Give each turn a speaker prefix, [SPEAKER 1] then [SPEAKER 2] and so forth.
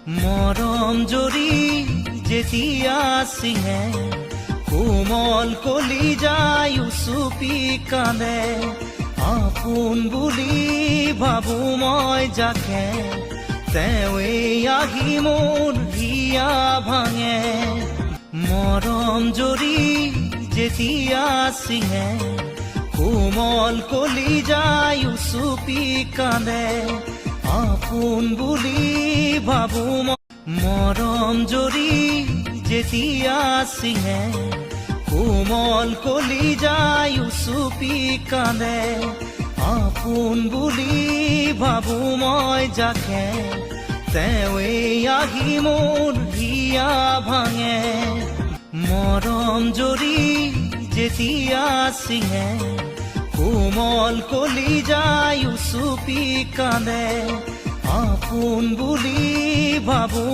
[SPEAKER 1] মৰম জৰি যেতিয়া চিঙে কোমল কলিজাই উচুপি কান্দে আপোন বুলি ভাবো মই যাকে তেৱেই আহি মোৰ হিয়া ভাঙে মৰম জৰি যেতিয়া চিঙে কোমল কলিজাই উচুপি কান্দে আপোন বুলি ভাবো মৰম জৰি যেতিয়া চিঙে কোমল কলিজাই উচুপি কান্দে আপোন বুলি ভাবো মই যাকে তেৱেই আহি মোৰ হিয়া ভাঙে মৰম জৰি যেতিয়া চিঙে কোমল কলিজাই উচুপি কান্দে আপোন বুলি ভাবো